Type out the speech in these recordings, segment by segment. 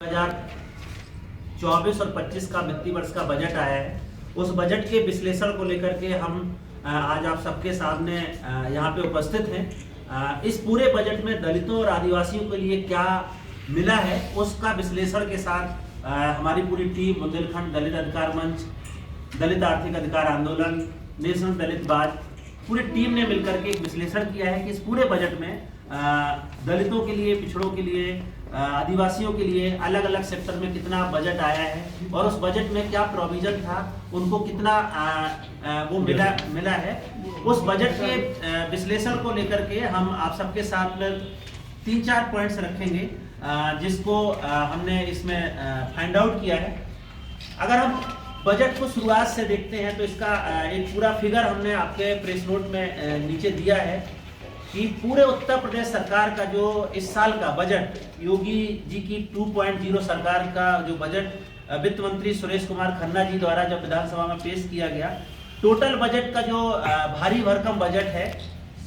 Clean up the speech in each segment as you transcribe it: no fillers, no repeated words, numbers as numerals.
2024 और 25 का वित्तीय वर्ष का बजट आया है। उस बजट के विश्लेषण को लेकर के हम आज आप सबके सामने यहाँ पे उपस्थित हैं। इस पूरे बजट में दलितों और आदिवासियों के लिए क्या मिला है उसका विश्लेषण के साथ हमारी पूरी टीम बुंदेलखंड दलित अधिकार मंच, दलित आर्थिक अधिकार आंदोलन, नेशनल दलित बाज, पूरी टीम ने मिलकर के एक विश्लेषण किया है कि इस पूरे बजट में दलितों के लिए, पिछड़ों के लिए, आदिवासियों के लिए अलग अलग सेक्टर में कितना बजट आया है और उस बजट में क्या प्रोविजन था, उनको कितना वो मिला है। उस बजट के विश्लेषण को लेकर के हम आप सबके साथ में 3-4 पॉइंट्स रखेंगे जिसको हमने इसमें फाइंड आउट किया है। अगर हम बजट को शुरुआत से देखते हैं तो इसका एक पूरा फिगर हमने आपके प्रेस नोट में नीचे दिया है कि पूरे उत्तर प्रदेश सरकार का जो इस साल का बजट, योगी जी की 2.0 सरकार का जो बजट वित्त मंत्री सुरेश कुमार खन्ना जी द्वारा जब विधानसभा में पेश किया गया, टोटल बजट का जो भारी भरकम बजट है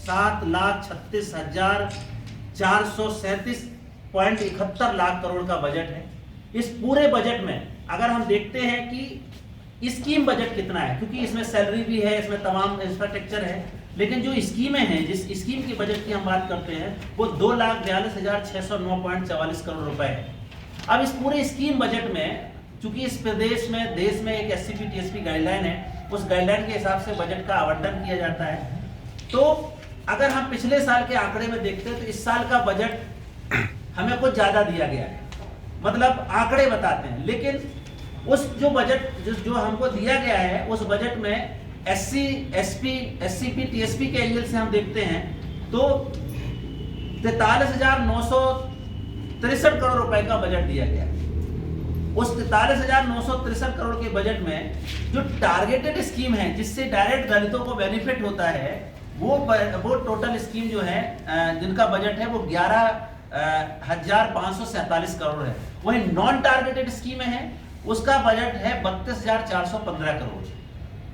7,36,437.71 लाख करोड़ का बजट है। इस पूरे बजट में अगर हम देखते हैं कि स्कीम बजट कितना है, क्योंकि इसमें सैलरी भी है, इसमें तमाम इंफ्रास्ट्रक्चर है, लेकिन जो स्कीमें हैं, जिस स्कीम की बजट की हम बात करते हैं वो 2,42,609.44 करोड़ रुपए है। अब इस पूरे स्कीम बजट में चूंकि इस प्रदेश में, देश में एक SCP-TSP गाइडलाइन है, उस गाइडलाइन के हिसाब से बजट का आवंटन किया जाता है। तो अगर हम पिछले साल के आंकड़े में देखते हैं तो इस साल का बजट हमें कुछ ज्यादा दिया गया है, मतलब आंकड़े बताते हैं, लेकिन उस जो बजट जो हमको दिया गया है उस बजट में SCP-TSP के एंगल से हम देखते हैं तो 43,963 करोड़ रुपए का बजट दिया गया है। उस 43,963 करोड़ के बजट में जो टारगेटेड स्कीम है जिससे डायरेक्ट दलितों को बेनिफिट होता है वो टोटल स्कीम जो है जिनका बजट है वो 11,547 करोड़ है। वही नॉन टारगेटेड स्कीमें हैं उसका बजट है 32,415 करोड़।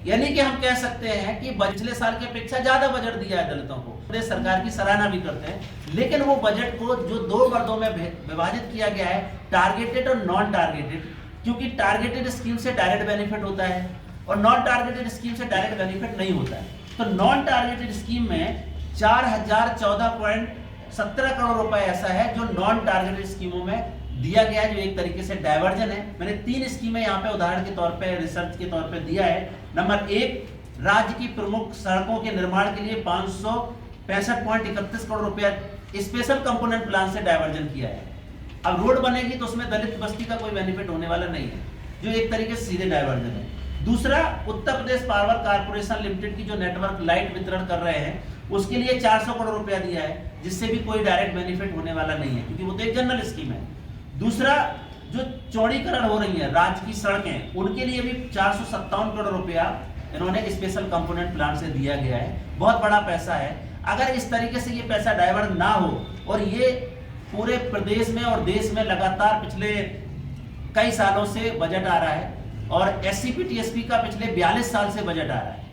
यानी कि हम कह सकते हैं कि पिछले साल की अपेक्षा ज्यादा बजट दिया है दलितों को। प्रदेश सरकार की सराहना भी करते हैं, लेकिन वो बजट को जो 2 वर्गों में विभाजित किया गया है, टारगेटेड और नॉन टारगेटेड, क्योंकि टारगेटेड स्कीम से डायरेक्ट बेनिफिट होता है और नॉन टारगेटेड स्कीम से डायरेक्ट बेनिफिट नहीं होता है। तो नॉन टारगेटेड स्कीम में 4,014.17 करोड़ रुपए ऐसा है जो नॉन टारगेटेड स्कीमों में दिया गया है, जो एक तरीके से डायवर्जन है। मैंने 3 स्कीमें यहाँ पे उदाहरण के तौर पे, रिसर्च के तौर पे दिया है। नंबर 1, राज्य की प्रमुख सड़कों के निर्माण के लिए 565.31 करोड़ रुपया स्पेशल कंपोनेंट प्लान से डायवर्जन किया है। अब रोड बनेगी तो उसमें दलित बस्ती का कोई बेनिफिट होने वाला नहीं है, जो एक तरीके से सीधे डायवर्जन है। दूसरा, Uttar Pradesh power corporation limited की जो नेटवर्क लाइट वितरण कर रहे हैं उसके लिए 400 करोड़ रुपया दिया है, जिससे भी कोई डायरेक्ट बेनिफिट होने वाला नहीं है, क्योंकि वो तो एक जनरल स्कीम है। दूसरा, जो चौड़ीकरण हो रही है राज्य की सड़कें, उनके लिए भी 457 करोड़ रुपया इन्होंने स्पेशल कंपोनेंट प्लान से दिया गया है। बहुत बड़ा पैसा है। अगर इस तरीके से ये पैसा डाइवर्ट ना हो और ये पूरे प्रदेश में और देश में लगातार पिछले कई सालों से बजट आ रहा है और SCP-TSP का पिछले 42 साल से बजट आ रहा है,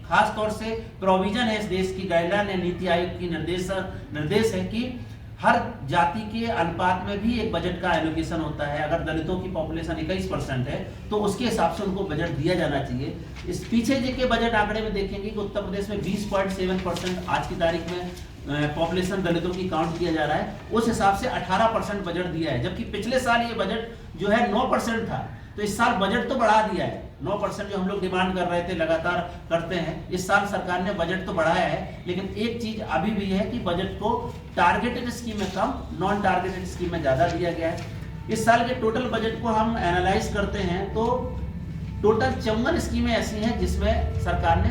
खास तौर से प्रोविजन है, इस देश की गाइडलाइन है, नीति आयोग की निर्देश है कि हर जाति के अनुपात में भी एक बजट का एलोकेशन होता है। अगर दलितों की पॉपुलेशन 21% है तो उसके हिसाब से उनको बजट दिया जाना चाहिए। इस पीछे के बजट आंकड़े में देखेंगे कि उत्तर प्रदेश में 20.7% आज की तारीख में पॉपुलेशन दलितों की काउंट किया जा रहा है, उस हिसाब से 18% बजट दिया है, जबकि पिछले साल ये बजट जो है 9% था। तो इस साल बजट तो बढ़ा दिया है, 9% जो हम लोग डिमांड कर रहे थे, लगातार करते हैं। इस साल सरकार ने बजट तो बढ़ाया है, लेकिन एक चीज अभी भी है कि बजट को टारगेटेड स्कीम में कम, नॉन टारगेटेड स्कीम में ज्यादा दिया गया है। इस साल के टोटल बजट को हम एनालाइज करते हैं तो टोटल 54 स्कीमें ऐसी हैं जिसमें सरकार ने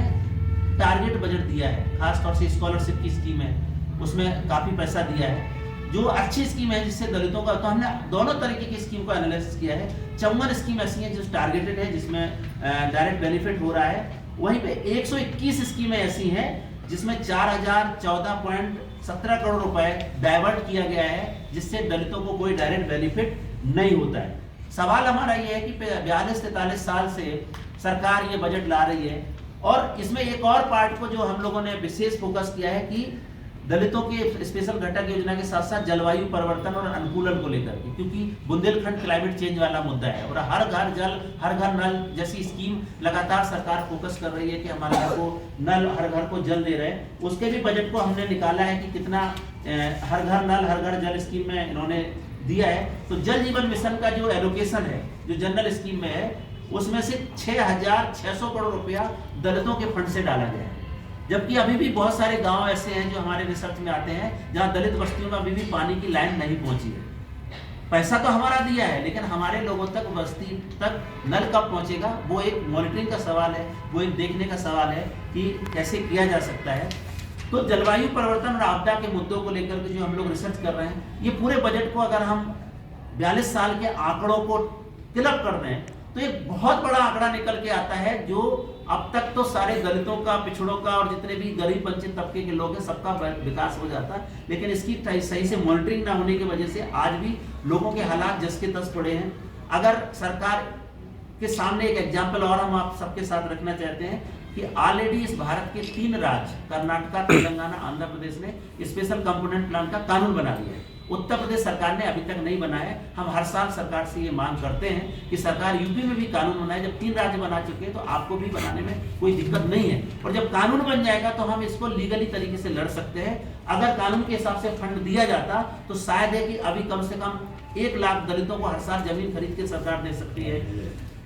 टारगेट बजट दिया है। खासतौर से स्कॉलरशिप की स्कीम है, उसमें काफी पैसा दिया है। जो अच्छी स्कीम है जिससे दलितों का, तो हमने दोनों तरीके की स्कीम को एनालिसिस किया है। 54 स्कीम ऐसी हैं जो टारगेटेड है, जिसमें डायरेक्ट बेनिफिट हो रहा है। वहीं पे 121 स्कीमें ऐसी हैं जिसमें 4,014.17 करोड़ रुपए डाइवर्ट किया गया है, जिससे दलितों को कोई डायरेक्ट बेनिफिट नहीं होता है। सवाल हमारा यह है कि 42-43 साल से सरकार ये बजट ला रही है और इसमें एक और पार्ट को जो हम लोगों ने विशेष फोकस किया है कि दलितों के स्पेशल घटक योजना के साथ साथ जलवायु परिवर्तन और अनुकूलन को लेकर के, क्योंकि बुंदेलखंड क्लाइमेट चेंज वाला मुद्दा है और हर घर जल हर घर नल जैसी स्कीम लगातार सरकार फोकस कर रही है कि हमारे घर को नल, हर घर को जल दे रहे हैं। उसके भी बजट को हमने निकाला है कि कितना हर घर नल हर घर जल स्कीम में इन्होंने दिया है। तो जल जीवन मिशन का जो एलोकेशन है जो जनरल स्कीम में है उसमें से 6,600 करोड़ रुपया दलितों के फंड से डाला गया है, जबकि अभी भी बहुत सारे गांव ऐसे हैं जो हमारे रिसर्च में आते हैं जहां दलित बस्तियों में अभी भी पानी की लाइन नहीं पहुंची है। पैसा तो हमारा दिया है लेकिन हमारे लोगों तक, बस्ती तक नल कब पहुंचेगा, वो एक मॉनिटरिंग का सवाल है, वो एक देखने का सवाल है कि कैसे किया जा सकता है। तो जलवायु परिवर्तन और आपदा के मुद्दों को लेकर के जो हम लोग रिसर्च कर रहे हैं, ये पूरे बजट को अगर हम 42 साल के आंकड़ों को क्लब कर रहे हैं तो एक बहुत बड़ा आंकड़ा निकल के आता है, जो अब तक तो सारे दलितों का, पिछड़ों का और जितने भी गरीब वंचित तबके के लोग हैं सबका विकास हो जाता है, लेकिन इसकी सही से मॉनिटरिंग ना होने की वजह से आज भी लोगों के हालात जस के तस पड़े हैं। अगर सरकार के सामने एक एग्जाम्पल और हम आप सबके साथ रखना चाहते हैं कि ऑलरेडी इस भारत के 3 राज्य कर्नाटका, तेलंगाना, आंध्र प्रदेश ने स्पेशल कंपोनेंट प्लान का कानून बना दिया है। उत्तर प्रदेश सरकार ने अभी तक नहीं बनाया। हम हर साल सरकार से ये मांग करते हैं कि सरकार यूपी में भी कानून बनाए। जब 3 राज्य बना चुके हैं तो आपको भी बनाने में कोई दिक्कत नहीं है, और जब कानून बन जाएगा तो हम इसको लीगली तरीके से लड़ सकते हैं। अगर कानून के हिसाब से फंड दिया जाता तो शायद है कि अभी कम से कम 1 लाख दलितों को हर साल जमीन खरीद के सरकार दे सकती है।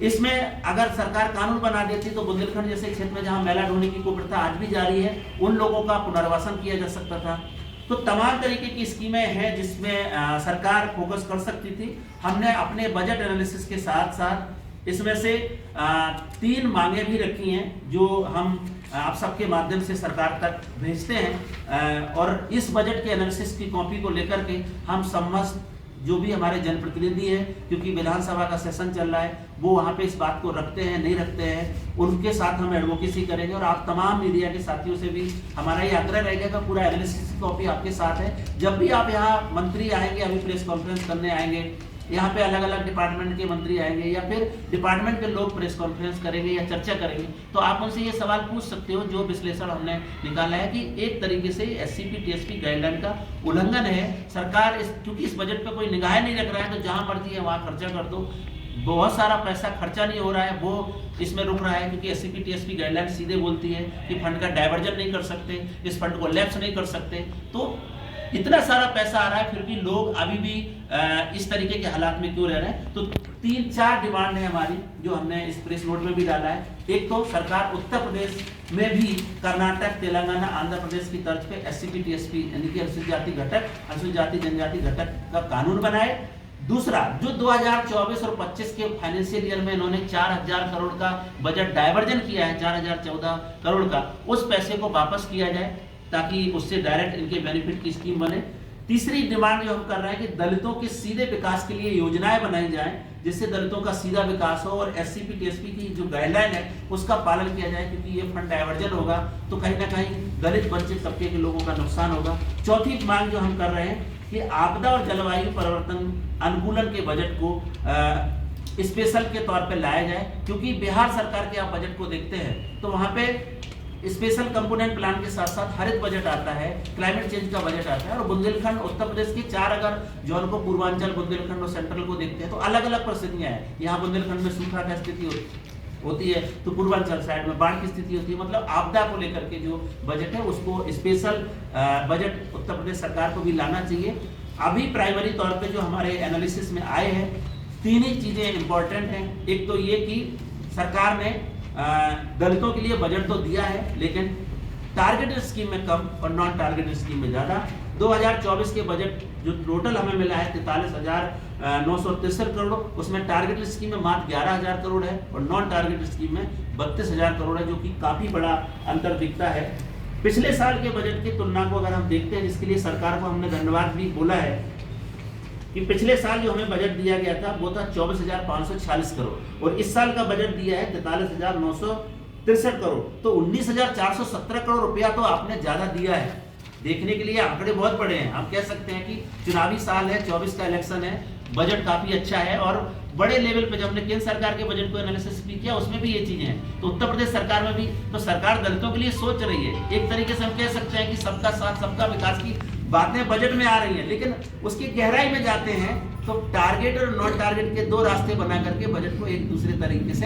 इसमें अगर सरकार कानून बना देती तो बुंदेलखंड जैसे क्षेत्र में जहां मैला ढोने की कुप्रथा आज भी जारी है, उन लोगों का पुनर्वासन किया जा सकता था। तो तमाम तरीके की स्कीमें हैं जिसमें सरकार फोकस कर सकती थी। हमने अपने बजट एनालिसिस के साथ साथ इसमें से 3 मांगे भी रखी हैं जो हम आप सबके माध्यम से सरकार तक भेजते हैं, और इस बजट के एनालिसिस की कॉपी को लेकर के हम समस्त जो भी हमारे जनप्रतिनिधि हैं, क्योंकि विधानसभा का सेशन चल रहा है, वो वहाँ पे इस बात को रखते हैं नहीं रखते हैं, उनके साथ हम एडवोकेसी करेंगे। और आप तमाम मीडिया के साथियों से भी हमारा ये आग्रह रहेगा कि पूरा एनालिसिस की कॉपी आपके साथ है। जब भी आप यहाँ मंत्री आएंगे, अभी प्रेस कॉन्फ्रेंस करने आएंगे, यहाँ पे अलग अलग डिपार्टमेंट के मंत्री आएंगे या फिर डिपार्टमेंट के लोग प्रेस कॉन्फ्रेंस करेंगे या चर्चा करेंगे, तो आप उनसे ये सवाल पूछ सकते हो। जो विश्लेषण हमने निकाला है कि एक तरीके से SCP TSP गाइडलाइन का उल्लंघन है। सरकार क्योंकि इस बजट पे कोई निगाह नहीं रख रहा है, तो जहां मर्जी है वहां खर्चा कर दो। बहुत सारा पैसा खर्चा नहीं हो रहा है, वो इसमें रुक रहा है, क्योंकि SCP TSP गाइडलाइन सीधे बोलती है कि फंड का डाइवर्जन नहीं कर सकते, इस फंड को लैप्स नहीं कर सकते। तो इतना सारा पैसा आ रहा है फिर भी लोग अभी भी इस तरीके के हालात में क्यों रह रहे हैं। तो 3-4 डिमांड है हमारी जो हमने इस प्रेस नोट में भी डाला है। एक तो सरकार उत्तर प्रदेश में भी कर्नाटक, तेलंगाना, आंध्र प्रदेश की तर्ज पे SCP TSP यानी कि अनुसूचित जाति घटक, अनुसूचित जाति जनजाति घटक का कानून बनाए। दूसरा, जो 2024 और 25 के फाइनेंशियल ईयर में इन्होंने 4,000 करोड़ का बजट डायवर्जन किया है, 4,014 करोड़ का, उस पैसे को वापस किया जाए ताकि उससे डायरेक्ट इनके बेनिफिट की स्कीम बने। तीसरी डिमांड जो हम कर रहे हैं कि दलितों के सीधे विकास के लिए योजनाएं बनाई जाएं, जिससे दलितों का सीधा विकास हो और SCP TSP की जो गाइडलाइन है उसका पालन किया जाए, क्योंकि ये फंड डाइवर्जन होगा तो कहीं ना कहीं दलित वंचित तबके के लोगों का नुकसान होगा। चौथी मांग जो हम कर रहे हैं कि आपदा और जलवायु परिवर्तन अनुकूलन के बजट को स्पेशल के तौर पे लाया जाए, क्योंकि बिहार सरकार के आप बजट को देखते हैं तो वहां पे स्पेशल कंपोनेंट प्लान के साथ साथ हरित बजट आता है, क्लाइमेट चेंज का बजट आता है, और बुंदेलखंड उत्तर प्रदेश के 4 अगर जोन को पूर्वांचल, बुंदेलखंड और सेंट्रल को देखते हैं तो अलग अलग परिस्थितियां हैं। यहाँ बुंदेलखंड में सूखा का स्थिति होती है तो पूर्वांचल साइड में बाढ़ की स्थिति होती है। मतलब आपदा को लेकर के जो बजट है उसको स्पेशल बजट उत्तर प्रदेश सरकार को भी लाना चाहिए। अभी प्राइमरी तौर पर जो हमारे एनालिसिस में आए हैं 3 ही चीजें इंपॉर्टेंट हैं। एक तो ये कि सरकार ने दलितों के लिए बजट तो दिया है लेकिन टारगेटेड स्कीम में कम और नॉन टारगेटेड स्कीम में ज्यादा। 2024 के बजट जो टोटल हमें मिला है 43,963 करोड़, उसमें टारगेटेड स्कीम में मात्र 11,000 करोड़ है और नॉन टारगेटेड स्कीम में 32,000 करोड़ है, जो कि काफी बड़ा अंतर दिखता है। पिछले साल के बजट की तुलना को अगर हम देखते हैं, जिसके लिए सरकार को हमने धन्यवाद भी बोला है कि पिछले साल जो हमें बजट दिया गया था वो था 24,546 करोड़ और इस साल का बजट दिया है 43,963 करोड़, तो 19,417 करोड़ रुपया तो आपने ज्यादा दिया है। देखने के लिए आंकड़े बहुत बड़े हैं। हम कह सकते हैं कि चुनावी साल है, 24 का इलेक्शन है, बजट काफी अच्छा है। और बड़े लेवल पे जब हमने केंद्र सरकार के बजट को एनालिसिस भी किया, उसमें भी ये चीजें हैं। तो उत्तर प्रदेश सरकार में भी तो सरकार दलितों के लिए सोच रही है। एक तरीके से हम कह सकते हैं कि सबका साथ सबका विकास की बातें बजट में आ रही हैं, लेकिन उसकी गहराई में जाते हैं तो टारगेट और नॉन टारगेट के दो रास्ते बना करके बजट को एक दूसरे तरीके से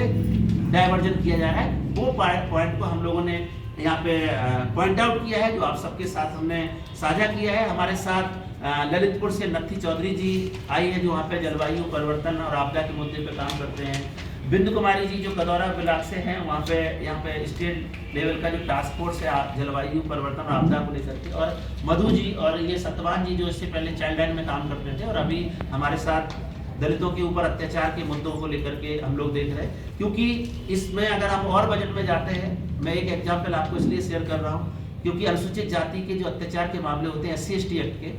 डाइवर्जन किया जा रहा है। वो पॉइंट को हम लोगों ने यहाँ पे पॉइंट आउट किया है, जो आप सबके साथ हमने साझा किया है। हमारे साथ ललितपुर से नत्थी चौधरी जी आई है, जो वहाँ पे जलवायु परिवर्तन और आपदा के मुद्दे पे काम करते हैं। बिंदु कुमारी जी जो कदौरा ब्लॉक से हैं, वहाँ पे यहाँ पे स्टेट लेवल का जो टास्क फोर्स है जलवायु परिवर्तन और आपदा को लेकर के, और मधु जी और ये सत्यवान जी जो इससे पहले चाइल्ड लाइन में काम करते थे और अभी हमारे साथ दलितों के ऊपर अत्याचार के मुद्दों को लेकर के हम लोग देख रहे हैं। क्योंकि इसमें अगर हम और बजट में जाते हैं, मैं एक एग्जाम्पल आपको इसलिए शेयर कर रहा हूँ क्योंकि अनुसूचित जाति के जो अत्याचार के मामले होते हैं SC/ST एक्ट के,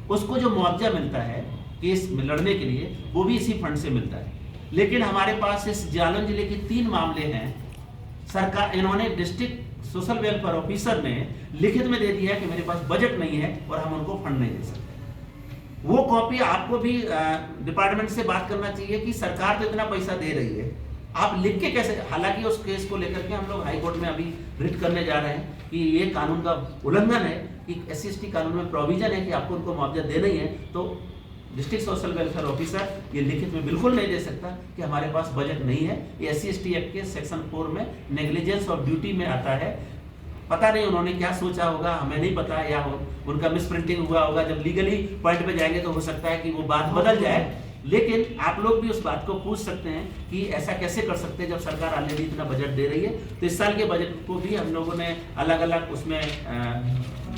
उसको जो मुआवजा मिलता है केस में लड़ने के लिए, वो भी इसी फंड से मिलता है। लेकिन हमारे पास इस जालौन जिले के 3 मामले हैं। सरकार इन्होंने डिस्ट्रिक्ट सोशल वेलफेयर ऑफिसर ने लिखित में दे दिया है कि मेरे पास बजट नहीं है और हम उनको फंड नहीं दे सकते। वो कॉपी आपको भी डिपार्टमेंट से बात करना चाहिए कि सरकार तो इतना पैसा दे रही है, आप लिख के कैसे। हालांकि उस केस को लेकर के हम लोग हाई कोर्ट में अभी रिट करने जा रहे हैं कि ये कानून का उल्लंघन है कि SC/ST कानून में प्रोविजन है कि आपको उनको मुआवजा देना ही है। तो डिस्ट्रिक्ट सोशल वेलफेयर ऑफिसर ये लिखित में बिल्कुल नहीं दे सकता कि हमारे पास बजट नहीं है। ये SC/ST एक्ट के सेक्शन 4 में नेग्लिजेंस ऑफ ड्यूटी में आता है। पता नहीं उन्होंने क्या सोचा होगा, हमें नहीं पता, या उनका मिसप्रिंटिंग हुआ होगा। जब लीगली पॉइंट पे जाएंगे तो हो सकता है कि वो बात बदल जाए, लेकिन आप लोग भी उस बात को पूछ सकते हैं कि ऐसा कैसे कर सकते हैं जब सरकार ऑलरेडी इतना बजट दे रही है। तो इस साल के बजट को भी हम लोगों ने अलग अलग उसमें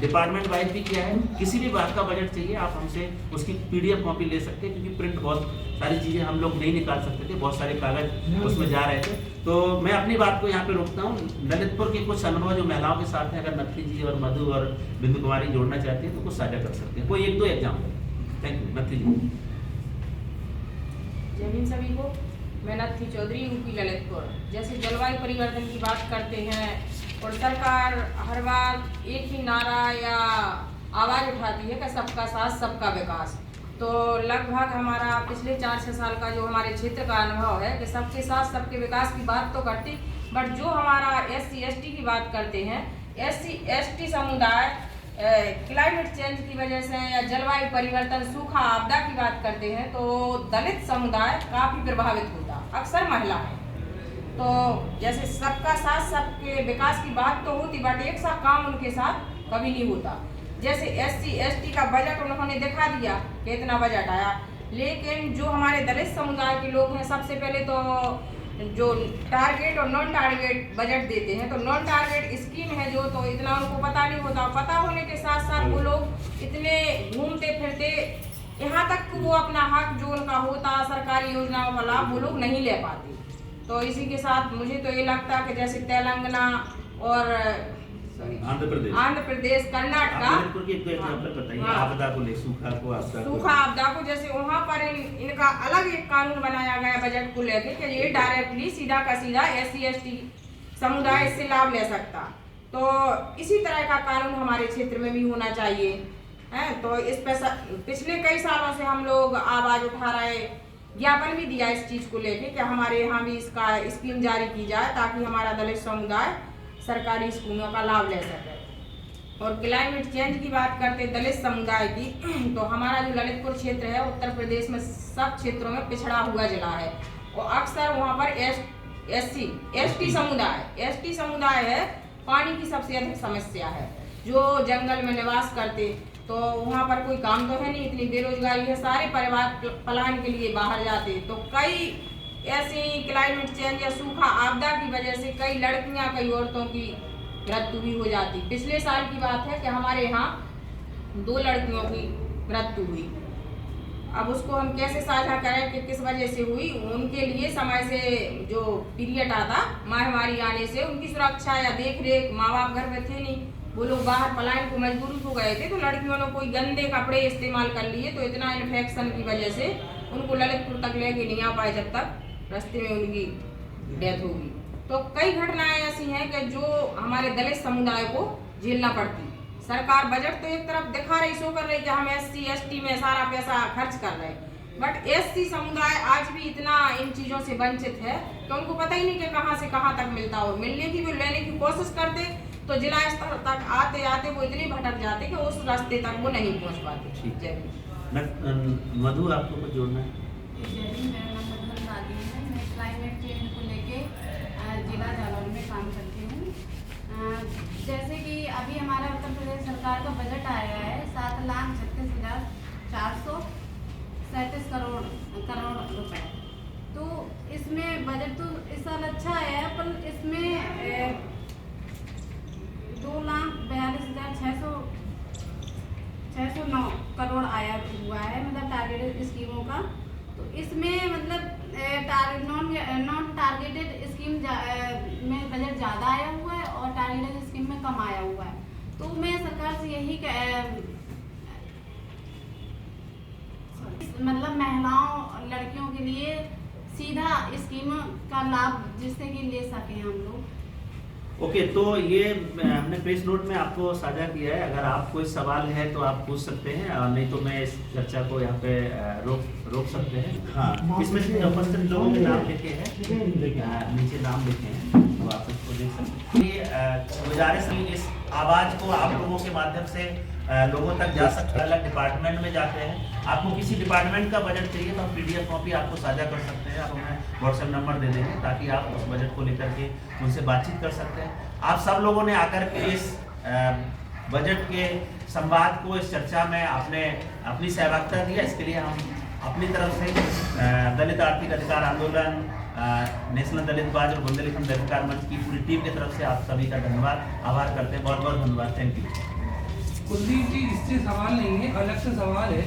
डिपार्टमेंट वाइज भी किया है। किसी भी बात का बजट चाहिए आप हमसे उसकी PDF कॉपी ले सकते हैं, क्योंकि प्रिंट बहुत सारी चीज़ें हम लोग नहीं निकाल सकते थे, बहुत सारे कागज उसमें जा रहे थे। तो मैं अपनी बात को यहाँ पे रोकता हूँ। ललितपुर के कुछ अनुभव जो महिलाओं के साथ हैं, अगर नत्थी जी और मधु और बिंदु कुमारी जोड़ना चाहती हैं तो कुछ साझा कर सकते हैं, कोई 1-2 example. Thank you. Natthi ji. जय हिंद सभी को। मैं नत्थी चौधरी, UP ललितपुर। जैसे जलवायु परिवर्तन की बात करते हैं और सरकार हर बार एक ही नारा या आवाज़ उठाती है कि सबका साथ सबका विकास। तो लगभग हमारा पिछले 4-6 साल का जो हमारे क्षेत्र का अनुभव है कि सबके साथ सबके विकास की बात तो करती, बट जो हमारा SC/ST की बात करते हैं, SC/ST समुदाय क्लाइमेट चेंज की वजह से या जलवायु परिवर्तन, सूखा, आपदा की बात करते हैं तो दलित समुदाय काफ़ी प्रभावित होता, अक्सर महिला है। तो जैसे सबका साथ सबके विकास की बात तो होती, बट एक सा काम उनके साथ कभी नहीं होता। जैसे SC/ST का बजट उन्होंने दिखा दिया कि इतना बजट आया, लेकिन जो हमारे दलित समुदाय के लोग हैं, सबसे पहले तो जो टारगेट और नॉन टारगेट बजट देते हैं, तो नॉन टारगेट स्कीम है जो, तो इतना उनको पता नहीं होता। पता होने के साथ साथ वो लोग इतने घूमते फिरते यहाँ तक कि वो अपना हक जो उनका होता, सरकारी योजनाओं का लाभ वो लोग नहीं ले पाते। तो इसी के साथ मुझे तो ये लगता है कि जैसे तेलंगाना और आंध्र प्रदेश, कर्नाटका, आपदा को ले, सूखा आपदा को, जैसे वहाँ पर इनका अलग एक कानून बनाया गया बजट को लेके कि ये डायरेक्टली सीधा का सीधा SC/ST समुदाय इससे लाभ ले सकता। तो इसी तरह का कानून हमारे क्षेत्र में भी होना चाहिए है। तो इस पे पिछले कई सालों से हम लोग आवाज उठा रहे, ज्ञापन भी दिया इस चीज को लेके कि हमारे यहाँ भी इसका स्कीम जारी की जाए ताकि हमारा दलित समुदाय सरकारी स्कूलों का लाभ ले सके। और क्लाइमेट चेंज की बात करते दलित समुदाय की, तो हमारा जो ललितपुर क्षेत्र है उत्तर प्रदेश में सब क्षेत्रों में पिछड़ा हुआ जिला है और अक्सर वहाँ पर ST समुदाय है। पानी की सबसे अधिक समस्या है, जो जंगल में निवास करते, तो वहाँ पर कोई काम तो है नहीं, इतनी बेरोजगारी है, सारे परिवार पलायन के लिए बाहर जाते। तो कई ऐसी क्लाइमेट चेंज या सूखा आपदा की वजह से कई लड़कियां, कई औरतों की मृत्यु भी हो जाती। पिछले साल की बात है कि हमारे यहाँ 2 लड़कियों की मृत्यु हुई। अब उसको हम कैसे साझा करें कि किस वजह से हुई। उनके लिए समय से जो पीरियड आता, महामारी आने से उनकी सुरक्षा या देख रेख, माँ बाप घर में थे नहीं, वो लोग बाहर पलायन को मजबूर हो गए थे। तो लड़कियों ने कोई गंदे कपड़े इस्तेमाल कर लिए, तो इतना इन्फेक्शन की वजह से उनको ललितपुर तक लेके नहीं आ पाए, जब तक रास्ते में उनकी डेथ होगी। तो कई घटनाएं ऐसी हैं कि जो हमारे दलित समुदाय को झेलना पड़ती। सरकार बजट तो एक तरफ दिखा रही, शो कर रही कि हम SC/ST में सारा पैसा खर्च कर रहे हैं, बट एससी समुदाय आज भी इतना इन चीजों से वंचित है कि उनको पता ही नहीं कि कहाँ से कहाँ तक मिलता हो। मिलने की भी लेने की कोशिश करते तो जिला स्तर तक आते आते वो इतनी भटक जाते कि उस रास्ते तक वो नहीं पहुँच पाते। ठीक है। जय मधु, आपको कुछ जोड़ना है? मेरा नाम मधुर नादी है। मैं क्लाइमेट चेंज को लेके जिला जालौर में काम करती हूँ। जैसे कि अभी हमारा उत्तर प्रदेश सरकार का बजट आया है 7,36,437 करोड़ रुपए। तो इसमें बजट तो इस साल अच्छा आया है, पर इसमें 2,42,609 करोड़ आया हुआ है, मतलब टारगेटेड स्कीमों का। तो इसमें मतलब नॉन टारगेटेड स्कीम में बजट ज़्यादा आया हुआ है और टारगेटेड स्कीम में कम आया हुआ है। तो मैं सरकार से यही मतलब महिलाओं लड़कियों के लिए सीधा स्कीम का लाभ जिससे कि ले सकें हम लोग। ओके, तो ये हमने प्रेस नोट में आपको साझा किया है। अगर आप कोई सवाल है तो आप पूछ सकते हैं, और नहीं तो मैं इस चर्चा को यहाँ पे रोक सकते हैं। हाँ, इसमें से उपस्थित लोगों के नाम लिखे हैं, नीचे नाम लिखे हैं, तो आप इसको देख सकते हैं। ये गुजारिश है, इस आवाज़ को आप लोगों के माध्यम से लोगों तक जा सकते हैं। अलग डिपार्टमेंट में जाते हैं, आपको किसी डिपार्टमेंट का बजट चाहिए तो हम PDF कॉपी आपको साझा कर सकते हैं। आप हमें WhatsApp नंबर दे देंगे ताकि आप उस बजट को लेकर के उनसे बातचीत कर सकते हैं। आप सब लोगों ने आकर के इस बजट के संवाद को, इस चर्चा में आपने अपनी सहभागिता दिया, इसके लिए हम अपनी तरफ से दलित आर्थिक अधिकार आंदोलन, नेशनल दलित वाद और बुंदेलखंड दलित मंच की पूरी टीम की तरफ से आप सभी का धन्यवाद, आभार करते हैं। बहुत बहुत धन्यवाद। Thank you. कुलदीप जी, इससे सवाल नहीं है, अलग से सवाल है।